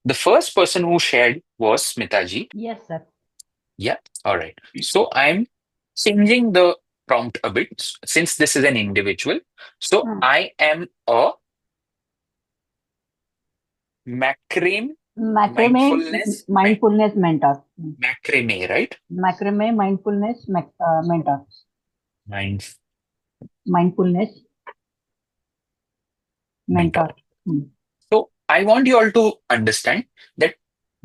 The first person who shared was Smitaji. Yes, sir. Yeah. All right. So I'm changing the prompt a bit since this is an individual. So Hmm. I am a macrame Macrame mindfulness mindfulness mentor. macrame, right? Macrame mindfulness mentor. Mind Mindfulness mentor. mentor. Hmm. So I want you all to understand that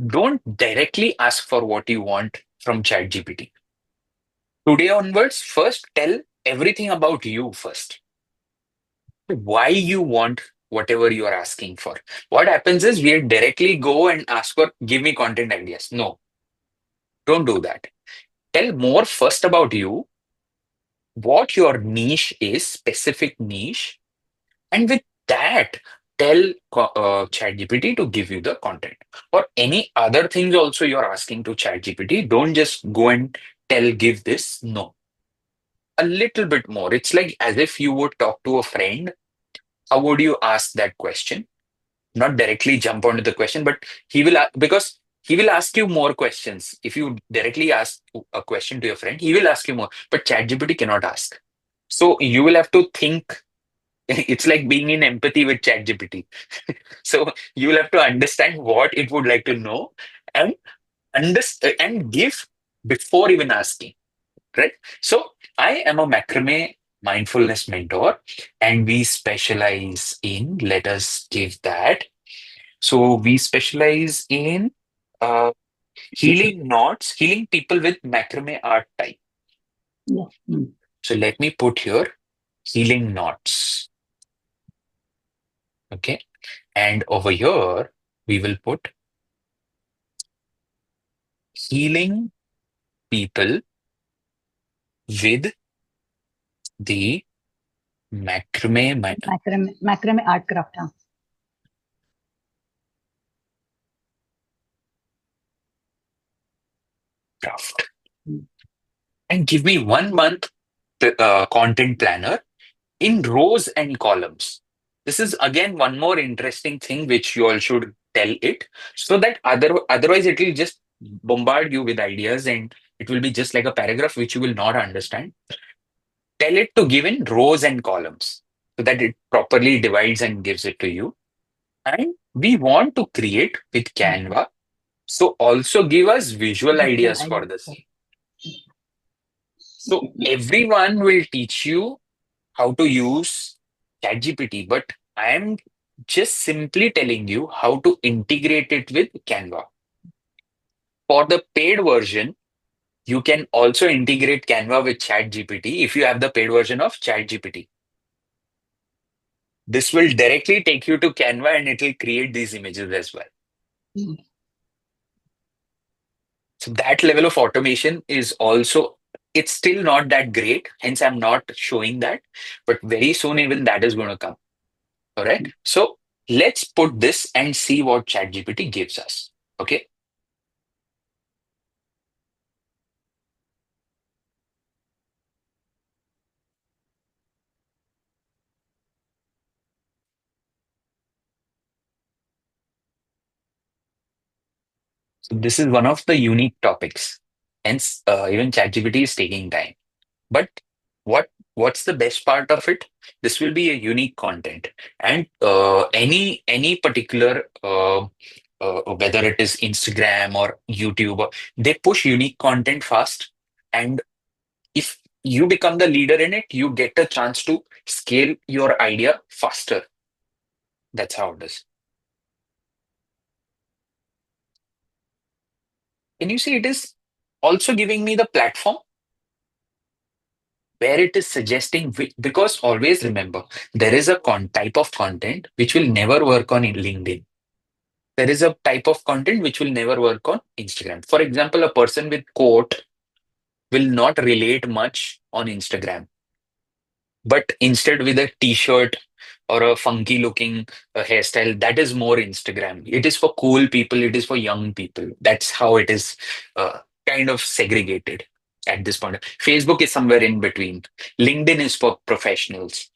don't directly ask for what you want from ChatGPT. Today onwards, first tell everything about you first. Why you want whatever you are asking for. What happens is we directly go and ask for give me content ideas. No, don't do that. Tell more first about you, what your niche is, specific niche, and with that, tell ChatGPT to give you the content. Or any other things also you're asking to ChatGPT. Don't just go and tell give this. No, a little bit more. It's like as if you would talk to a friend. How would you ask that question? Not directly jump onto the question, but because he will ask you more questions. If you directly ask a question to your friend, he will ask you more. But ChatGPT cannot ask. So you will have to think. It's like being in empathy with ChatGPT. So you will have to understand what it would like to know and understand and give before even asking. Right? So I am a macrame mindfulness mentor, and we specialize in. Let us give that. So we specialize in uh, healing knots, healing people with macrame art type. Yes. Hmm. So let me put here healing knots. Okay. And over here, we will put healing people with the macrame Macrame art craft. Huh? craft. Hmm. And give me 1 month content planner in rows and columns. This is again one more interesting thing which you all should tell it so that otherwise it will just bombard you with ideas and it will be just like a paragraph which you will not understand. Tell it to give in rows and columns so that it properly divides and gives it to you. And we want to create with Hmm. Canva. So also give us visual Visual ideas idea. for the same. So everyone will teach you how to use ChatGPT, but I am just simply telling you how to integrate it with Canva. For the paid version, you can also integrate Canva with ChatGPT if you have the paid version of ChatGPT. This will directly take you to Canva and it will create these images as well. Hmm. So that level of automation is also, it's still not that great. Hence, I'm not showing that. But very soon, even that is going to come. All right. So let's put this and see what ChatGPT gives us. Okay. So this is one of the unique topics. Hence, even ChatGPT is taking time. But what's the best part of it? This will be a unique content, and any particular whether it is Instagram or YouTube, they push unique content fast. And if you become the leader in it, you get a chance to scale your idea faster. That's how it is. Can you see it is also giving me the platform where it is suggesting because always remember there is a type of content which will never work on LinkedIn. There is a type of content which will never work on Instagram. For example, a person with coat will not relate much on Instagram, but instead with a t-shirt or a funky looking hairstyle, that is more Instagram. It is for cool people, it is for young people. That's how it is uh, kind of segregated at this point. Facebook is somewhere in between. LinkedIn is for professionals,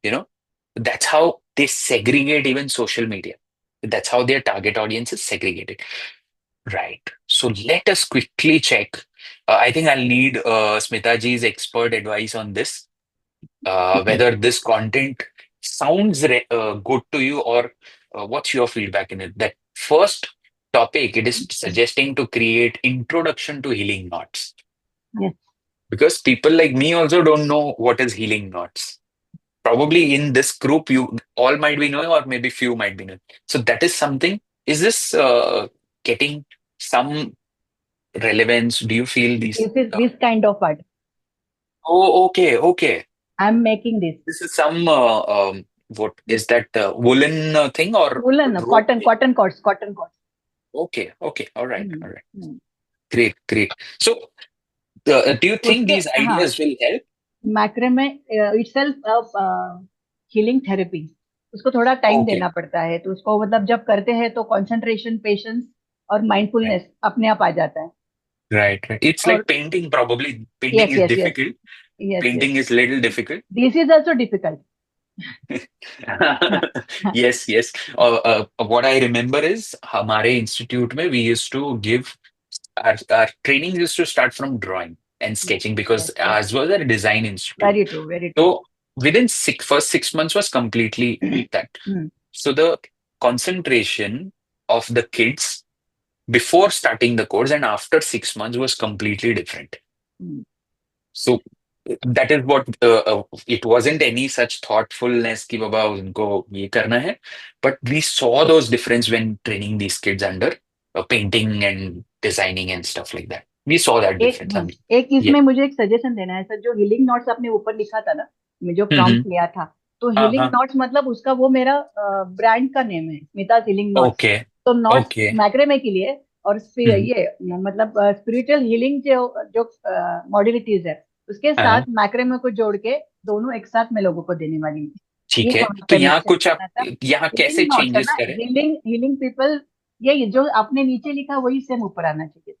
you know. That's how they segregate even social media. That's how their target audience is segregated. Right. So let us quickly check. I think I'll need Smita ji's expert advice on this, whether this content sounds good to you, or what's your feedback in it. That first topic, it is suggesting to create introduction to healing knots, Yes. because people like me also don't know what is healing knots. Probably in this group, you all might be knowing, or maybe few might be knowing. So that is something. Is this getting some relevance? Do you feel these? This is this kind of art. Oh, okay, okay. I'm making this. This is some what is that woolen thing or Woolen, rope? cotton cords, cotton cords. Okay, okay, hmm, all right. Hmm. Great, great. So, do you think उसके these हाँ ideas will help? Macrame itself healing therapy, उसको थोड़ा time Okay, देना पड़ता है, तो उसको मतलब जब करते हैं तो कंसंट्रेशन, पेशेंस और right, माइंडफुलनेस अपने आप आ जाता है. right, right. It's और like painting. Probably painting yes is yes yes difficult. Yes yes, Painting is little difficult. This is also difficult. Yes, yes. What I remember is हमारे institute में we used to give our training used to start from drawing and sketching, because yes yes, as well as a design institute. Very true very true. So within first 6 months was completely that. So the concentration of the kids before starting the course and after 6 months was completely different. So that is what it wasn't any such thoughtfulness कि बाबा उनको ये करना है, but we saw those difference when training these kids under painting and designing and stuff like that. We saw that एक difference. I mean, एक yeah. इसमें मुझे एक सजेशन देना है सर. जो हीलिंग नॉट्स आपने ऊपर लिखा था ना, मैं जो हम्म, प्रॉम्प्ट लिया था, तो हाँ हीलिंग हाँ. नॉट्स मतलब उसका वो मेरा ब्रांड का नेम है, स्मिता हीलिंग नॉट्स. ओके, तो नॉट्स ओके. मैक्रेमे के लिए, और हम्म, ये मतलब स्पिरिचुअल हीलिंग जो जो मॉडलिटीज है, उसके साथ हाँ, मैक्रेमे को जोड़ के दोनों एक साथ मैं लोगों को देने वाली हूँ. ठीक ये है. वहां तो पे यहाँ मेंशन कुछ आप करना था. यहाँ कैसे हीलिंग नॉट्स है चेंजेस ना, करें? हीलिंग पीपल, ये जो आपने नीचे लिखा वही सेम ऊपर आना चाहिए.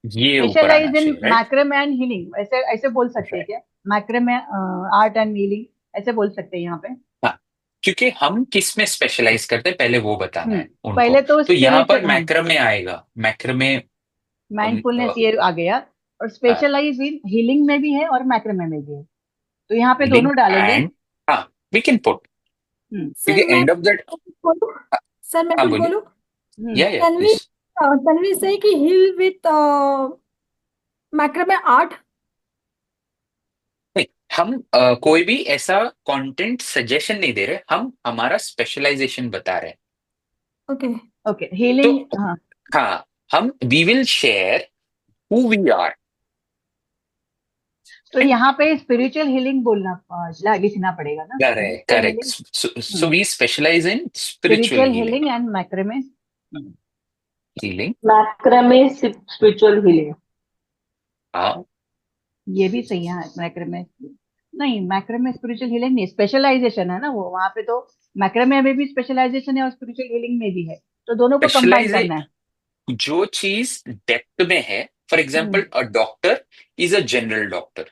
ये ऊपर आना स्पेशलाइज इन चाहिए, राइट? मैक्रम एंड हीलिंग, ऐसे ऐसे बोल सकते हैं राइट. क्या? मैक्रम आर्ट एंड हीलिंग, ऐसे बोल सकते हैं यहाँ पे. हाँ, क्योंकि हम किस में स्पेशलाइज करते हैं पहले वो बताना है उनको. पहले तो तो यहाँ पर स्पिरिचुअल, मैक्रमे आएगा. मैक्रमे माइंडफुलनेस ये आ गया, और स्पेशलाइज इन हीलिंग में भी है और मैक्रम में भी है, तो यहाँ पे हीलिंग दोनों डालेंगे. एंड, हाँ, we can put, hmm sir क्योंकि मैं एंड ऑफ दैट. कुछ बोलूं? सर मैं हाँ, कुछ बोलिए. बोलूं? हम्म. या can we please. Can we say कि हील विथ मैक्रोमे आर्ट? नहीं, हम कोई भी ऐसा कंटेंट सजेशन नहीं दे रहे, हम हमारा स्पेशलाइजेशन बता रहे हैं. ओके. Okay, healing. तो हाँ, हाँ, हम we will share who we are. तो यहाँ पे स्पिरिचुअल हीलिंग बोलना, लिखना पड़ेगा ना, correct, spiritual correct. Healing. So we specialise in spiritual spiritual healing. Healing and macrame. Healing, macrame spiritual healing. हाँ. ये भी सही है. मैक्रम, नहीं मैक्रम स्पिरिचुअल हीलिंग नहीं, स्पेशलाइजेशन है ना वो वहां पे. तो मैक्रम में भी स्पेशलाइजेशन है और स्पिरिचुअल हीलिंग में भी है, तो दोनों को कंबाइन स्पेशलाइज करना है. जो चीज डेप्थ में है. For hmm. Example, a doctor is a general doctor.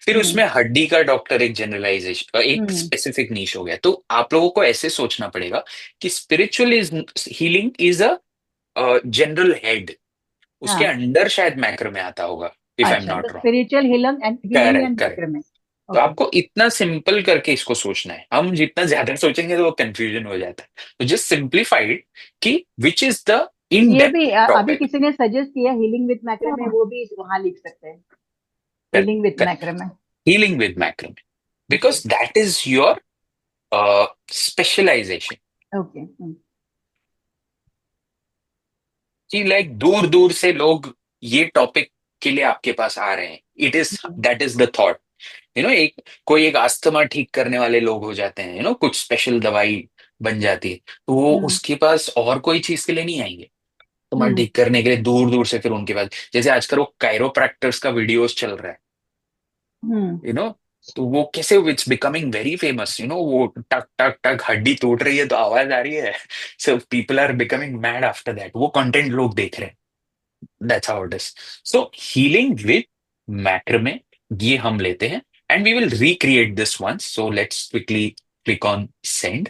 फिर हम्म. उसमें हड्डी का डॉक्टर एक जनरलाइजेशन, एक हम्म. स्पेसिफिक नीश हो गया. तो आप लोगों को ऐसे सोचना पड़ेगा कि spiritual is healing is a general head. उसके हाँ, अंडर शायद मैक्रो में आता होगा, इफ आई एम अच्छा, तो not wrong. Spiritual healing correct, and correct. Markram. तो ओके. आपको इतना सिंपल करके इसको सोचना है. हम जितना ज्यादा सोचेंगे तो वो कंफ्यूजन हो जाता है. तो जस्ट सिंप्लीफाइड कि विच इज द इन ये भी डेप्थ अभी टॉपिक. किसी ने सजेस्ट किया हीलिंग विद मैक्रम, वो भी वहां लिख सकते हैं, healing with Markram. Healing with macrame, because that is your specialization. Okay. कि लाइक दूर दूर से लोग ये टॉपिक के लिए आपके पास आ रहे हैं. It is that is the thought. एक कोई एक अस्थमा ठीक करने वाले लोग हो जाते हैं, कुछ स्पेशल दवाई बन जाती है, तो वो उसके पास और कोई चीज के लिए नहीं आएंगे. अस्थमा ठीक करने के लिए दूर दूर से फिर उनके पास, जैसे आजकल वो कायरोप्रैक्टर्स का वीडियोस चल रहा है. यू नो तो वो कैसे इट्स बिकमिंग वेरी फेमस. वो टक टक टक हड्डी टूट रही है तो आवाज आ रही है. So people are becoming mad after that. वो कंटेंट लोग देख रहे हैं. That's how it is. So healing with macrame, ये हम लेते हैं, and we will recreate this once. So let's quickly click on send.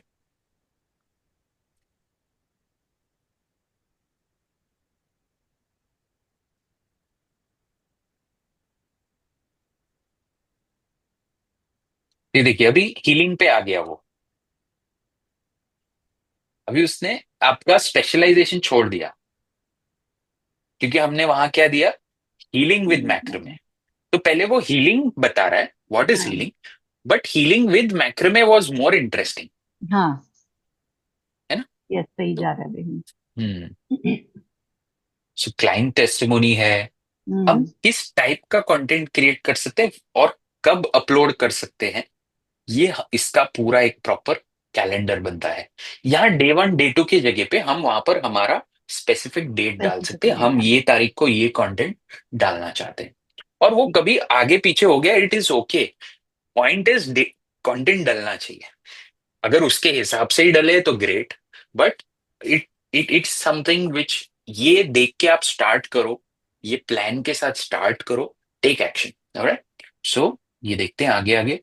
ये देखिए अभी हीलिंग पे आ गया वो, अभी उसने आपका स्पेशलाइजेशन छोड़ दिया, क्योंकि हमने वहां क्या दिया, हीलिंग विद मैक्रोमे। तो पहले वो हीलिंग बता रहा है, व्हाट इज हाँ healing, but healing with macrame was more interesting, हाँ, है ना। यस, सही तो जा रहा है अभी। सो क्लाइंट टेस्टिमोनी है, हम हम्म। किस टाइप का कंटेंट क्रिएट कर सकते हैं और कब अपलोड कर सकते हैं, ये इसका पूरा एक प्रॉपर कैलेंडर बनता है। यहाँ डे 1 डे 2 की जगह पे हम वहां पर हमारा स्पेसिफिक डेट डाल सकते हैं, स्पेसिफिकली हम डाल। ये तारीख को ये कंटेंट डालना चाहते हैं, और वो कभी आगे पीछे हो गया, it is okay. Point is content डलना चाहिए, अगर उसके हिसाब से ही डले तो great, but it it's something which, ये देख के आप स्टार्ट करो, ये प्लान के साथ स्टार्ट करो, टेक एक्शन। ऑलराइट, सो ये देखते हैं आगे आगे।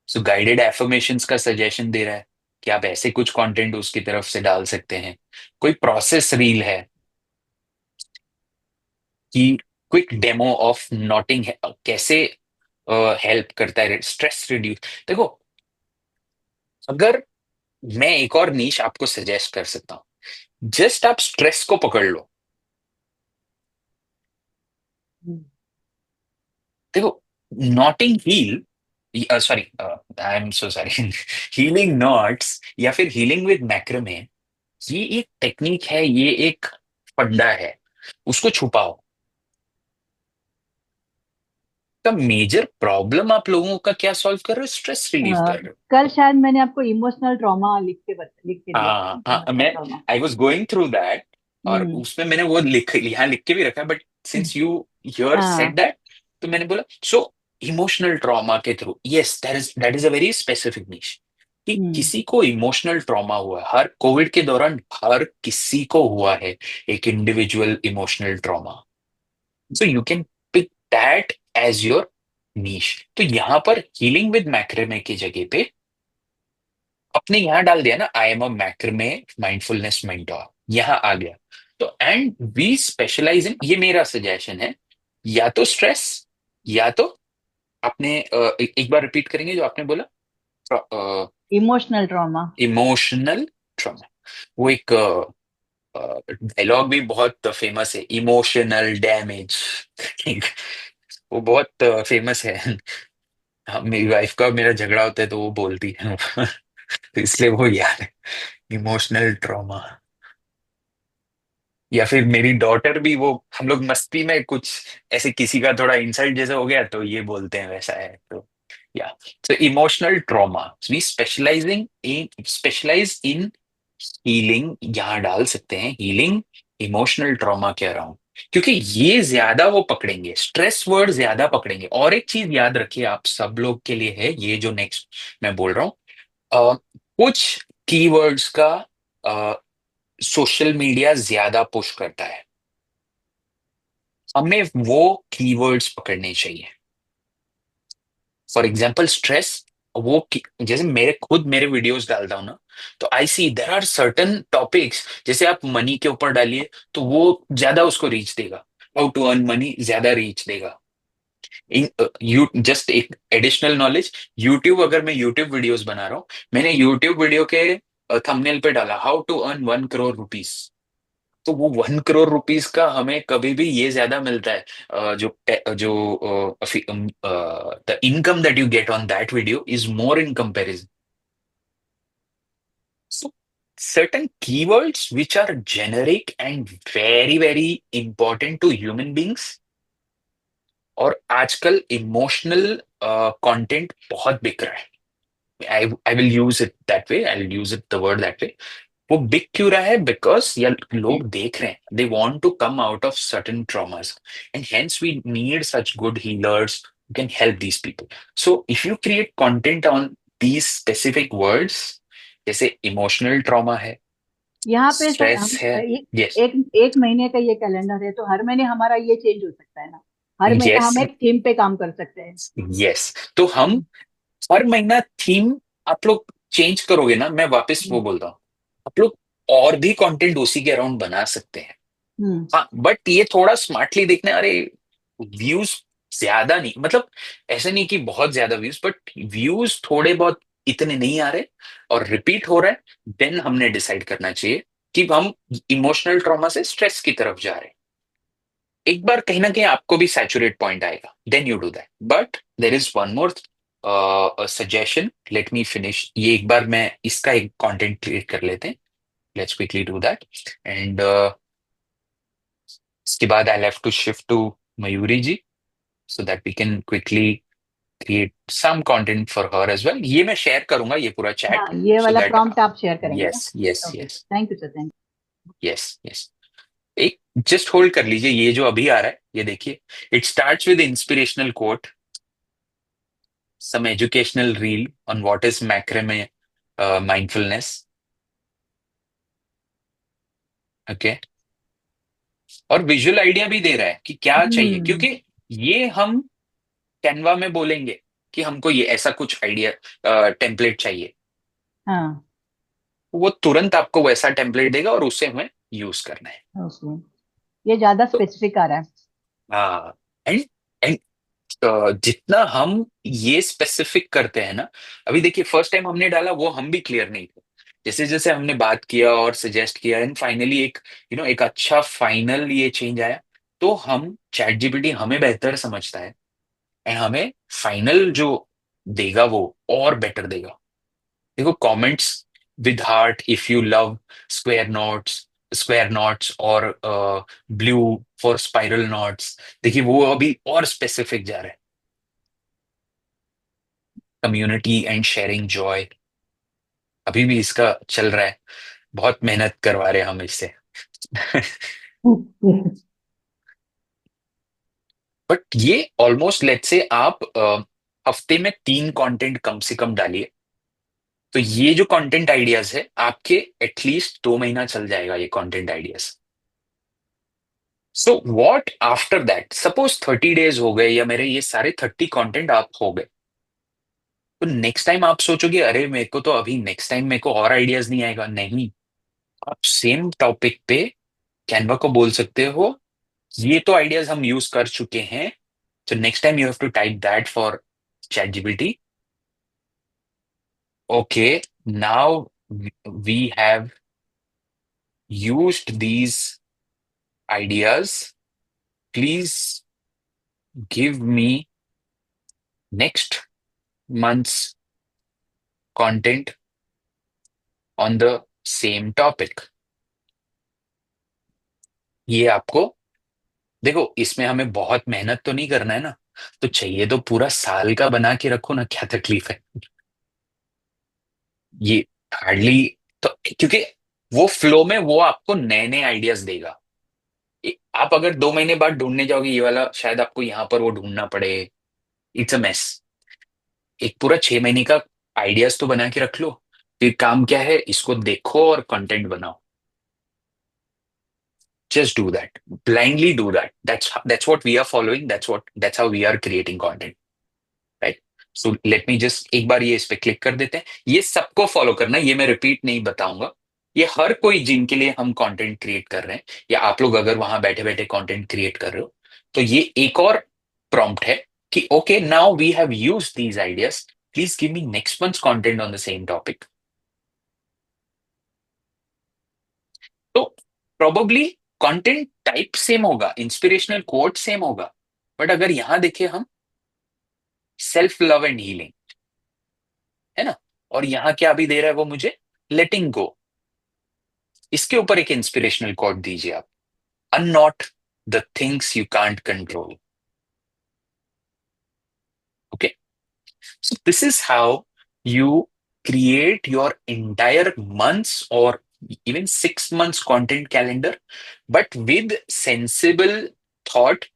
सो गाइडेड एफर्मेशंस का सजेशन दे रहा है कि आप ऐसे कुछ कंटेंट उसकी तरफ से डाल सकते हैं। कोई प्रोसेस रील है कि क्विक डेमो ऑफ नोटिंग कैसे हेल्प करता है स्ट्रेस रिड्यूस। देखो, अगर मैं एक और नीश आपको सजेस्ट कर सकता हूं, जस्ट आप स्ट्रेस को पकड़ लो। देखो, knotting heal, sorry, I am so sorry, healing knots या फिर हीलिंग विद मैक्रमे, ये एक टेक्निक है, ये एक फंडा है, उसको छुपाओ। का मेजर प्रॉब्लम आप लोगों का क्या सॉल्व कर रहे हो, स्ट्रेस रिलीव कर रहे हो। कल शायद मैंने आपको इमोशनल ट्रॉमा लिख के दिया था ना, हाँ हाँ, इमोशनल मैं trauma. I was going through that, और हम्म। उसमें मैंने वो यहाँ लिख के भी रखा है, but since you here said हाँ। दैट, तो मैंने बोला सो इमोशनल ट्रॉमा के through, yes that is a very specific निश, कि हम्म। किसी को इमोशनल ट्रॉमा हुआ है, हर कोविड के दौरान हर किसी को हुआ है एक individual emotional trauma, so you can pick that as your niche. तो यहाँ पर हीलिंग विद मैक्रेमे की जगह पे अपने यहाँ डाल दिया ना, I am a macrame mindfulness mentor, यहाँ आ गया। तो एंड वी स्पेशलाइज इन, ये मेरा सजेशन है, या तो स्ट्रेस, या तो आपने एक बार रिपीट करेंगे जो आपने बोला, इमोशनल ट्रॉमा। Emotional trauma. वो एक डायलॉग भी बहुत फेमस है, इमोशनल डैमेज। वो बहुत फेमस है। मेरी वाइफ का और मेरा झगड़ा होता है तो वो बोलती है। तो इसलिए वो याद है, इमोशनल ट्रॉमा। या फिर मेरी डॉटर भी, वो हम लोग मस्ती में कुछ ऐसे किसी का थोड़ा इंसल्ट जैसे हो गया तो ये बोलते हैं वैसा है, तो या, तो emotional trauma, we specialise in healing, यहाँ डाल सकते हैं हीलिंग इमोशनल ट्रॉमा के अराउंड, क्योंकि ये ज्यादा वो पकड़ेंगे, स्ट्रेस वर्ड ज्यादा पकड़ेंगे। और एक चीज याद रखिए, आप सब लोग के लिए है ये जो नेक्स्ट मैं बोल रहा हूँ, अ, कुछ कीवर्ड्स का सोशल मीडिया ज्यादा पुश करता है, हमें वो कीवर्ड्स पकड़ने चाहिए। फॉर एग्जाम्पल स्ट्रेस, जैसे मेरे वीडियोस डालता हूं ना, तो आई सी देर आर सर्टन टॉपिक्स, जैसे आप मनी के ऊपर डालिए तो वो ज्यादा उसको रीच देगा, हाउ टू अर्न मनी ज्यादा रीच देगा। इन यू जस्ट एक एडिशनल नॉलेज, यूट्यूब, अगर मैं यूट्यूब वीडियोस बना रहा हूँ, मैंने यूट्यूब वीडियो के थंबनेल पे डाला how to earn 1 crore rupees, तो वो 1 करोड़ रुपीज का हमें कभी भी ये ज्यादा मिलता है, जो the income that you get on that video is more in comparison. So certain keywords which are generic and very very important to human beings, और आजकल इमोशनल कंटेंट बहुत बिक रहा है, I will use it that way, I will use it the word that way. वो बिक क्यों रहा है, बिकॉज या लोग देख रहे हैं, they want to come out of certain traumas, and hence we need such good healers who can help these people. So if you create content on these specific words, जैसे इमोशनल ट्रॉमा है, यहाँ पे sir stress हम है, yes एक एक महीने का ये कैलेंडर है, तो हर महीने हमारा ये चेंज हो सकता है ना। हर महीने यस हम एक थीम पे काम कर सकते हैं। यस, तो हम हर महीना थीम, आप लोग चेंज करोगे ना, मैं वापस वो हम्म। बोलता हूँ, आप लोग और भी कंटेंट उसी के अराउंड बना सकते हैं। हम्म। हाँ, बट ये थोड़ा स्मार्टली देखना है, अरे व्यूज ज्यादा नहीं, मतलब ऐसे नहीं कि बहुत ज्यादा व्यूज, बट व्यूज थोड़े बहुत इतने नहीं आ रहे और रिपीट हो रहा है, देन हमने डिसाइड करना चाहिए कि हम इमोशनल ट्रॉमा से स्ट्रेस की तरफ जा रहे हैं। एक बार कहीं ना कहीं आपको भी सैचुरेट पॉइंट आएगा, then you do that. But there is one more suggestion, let me finish ये, एक बार मैं इसका एक कंटेंट क्रिएट कर लेते हैं, let's quickly do that. And इसके बाद I have to shift to Mayuri ji, so that we can quickly create some content for her as well। ये मैं शेयर करूंगा ये पूरा हाँ, चैट, ये so वाला that प्रॉम्प्ट आप शेयर करेंगे ना? yes yes okay, yes thank you sir, thank yes yes। एक जस्ट होल्ड कर लीजिए, ये जो अभी आ रहा है ये देखिए, it starts with inspirational quote, some educational reel on what is macrame mindfulness। Okay, और विजुअल आइडिया भी दे रहा है कि क्या चाहिए, यू। क्योंकि ये हम कैनवा में बोलेंगे कि हमको ये ऐसा कुछ आइडिया टेम्पलेट चाहिए, हाँ, वो तुरंत आपको वैसा टेम्पलेट देगा और उसे हमें यूज करना है। ओके, ये ज्यादा तो स्पेसिफिक आ रहा है। हाँ, एंड एंड जितना हम ये स्पेसिफिक करते हैं ना, अभी देखिए फर्स्ट टाइम हमने डाला वो हम भी क्लियर नहीं थे, जैसे जैसे हमने बात किया और सजेस्ट किया एंड फाइनली एक एक अच्छा फाइनल ये चेंज आया, तो हम चैट जीपीटी हमें बेहतर समझता है एंड हमें फाइनल जो देगा वो और बेटर देगा। देखो comments with heart if you love square knots, square knots और ब्लू फॉर स्पाइरल नॉट्स, देखिए वो अभी और स्पेसिफिक जा रहा है। कम्युनिटी एंड शेयरिंग जॉय अभी भी इसका चल रहा है, बहुत मेहनत करवा रहे हैं हम इससे। बट ये ऑलमोस्ट लेट्स से आप हफ्ते में 3 कंटेंट कम से कम डालिए, तो ये जो कंटेंट आइडियाज है आपके एटलीस्ट 2 महीना चल जाएगा ये content ideas. So what after that, suppose 30 days हो गए या मेरे ये सारे 30 कंटेंट आप हो गए, तो नेक्स्ट टाइम आप सोचोगे अरे मेरे को तो अभी नेक्स्ट टाइम मेरे को और आइडियाज नहीं आएगा, नहीं, आप सेम टॉपिक पे कैनवा को बोल सकते हो ये तो आइडियाज हम यूज कर चुके हैं, so next time you have to type that for ChatGPT। Okay, now we have used these ideas, please give me next month's content on the same topic। ये आपको, देखो इसमें हमें बहुत मेहनत तो नहीं करना है ना, तो चाहिए तो पूरा साल का बना के रखो ना, क्या तकलीफ है। ये हार्डली, तो क्योंकि वो फ्लो में वो आपको नए नए आइडियाज देगा। आप अगर 2 महीने बाद ढूंढने जाओगे ये वाला, शायद आपको यहाँ पर वो ढूंढना पड़े, इट्स अ मेस। एक पूरा 6 महीने का आइडियाज तो बना के रख लो, फिर काम क्या है इसको देखो और कंटेंट बनाओ। Just do that, blindly do that, that's what we are following, that's how we are creating content, right. So let me just एक बार ये इस पे क्लिक कर देते हैं, ये सबको फॉलो करना है, ये मैं रिपीट नहीं बताऊंगा, ये हर कोई जिनके लिए हम कंटेंट क्रिएट कर रहे हैं, या आप लोग अगर वहां बैठे बैठे कंटेंट क्रिएट कर रहे हो, तो ये एक और प्रॉम्प्ट है कि okay now we have used these ideas, please give me next month's content on the same topic. तो प्रोबेबली कंटेंट टाइप सेम होगा, इंस्पिरेशनल कोट सेम होगा, बट अगर यहां देखें हम, सेल्फ लव एंड हीलिंग, है ना, और यहाँ क्या अभी दे रहा है वो मुझे, लेटिंग गो, इसके ऊपर एक इंस्पिरेशनल कोट दीजिए आप, unknot the things you can't control. Okay, so this is how you create your entire months or even 6 months content calendar, but with sensible thought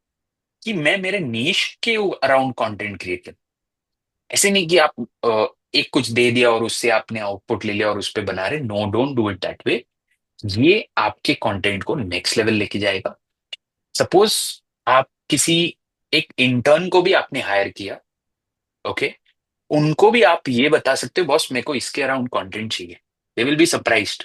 कि मैं मेरे नीश के अराउंड कंटेंट क्रिएट कर, ऐसे नहीं कि आप एक कुछ दे दिया और उससे आपने आउटपुट ले लिया और उस पर बना रहे, no don't do it that way. ये आपके कंटेंट को नेक्स्ट लेवल लेके जाएगा। सपोज आप किसी एक इंटर्न को भी आपने हायर किया, ओके, उनको भी आप ये बता सकते हो बॉस मेरे को इसके अराउंड कंटेंट चाहिए, दे विल बी सरप्राइज्ड।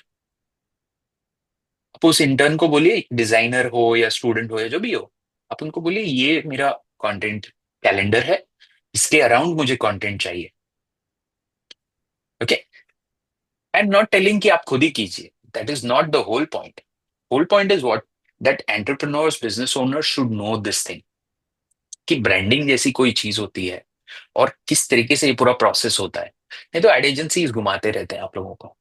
आप उस इंटर्न को बोलिए, डिजाइनर हो या स्टूडेंट हो या जो भी हो, आप उनको बोलिए ये मेरा कंटेंट कैलेंडर है, इसके अराउंड मुझे कंटेंट चाहिए। Okay, I am not telling कि आप खुद ही कीजिए, that is not the whole point. Whole point is what that entrepreneurs, business owners should know this thing, कि ब्रांडिंग जैसी कोई चीज होती है और किस तरीके से ये पूरा प्रोसेस होता है। नहीं तो एड एजेंसीज घुमाते रहते हैं आप लोगों को।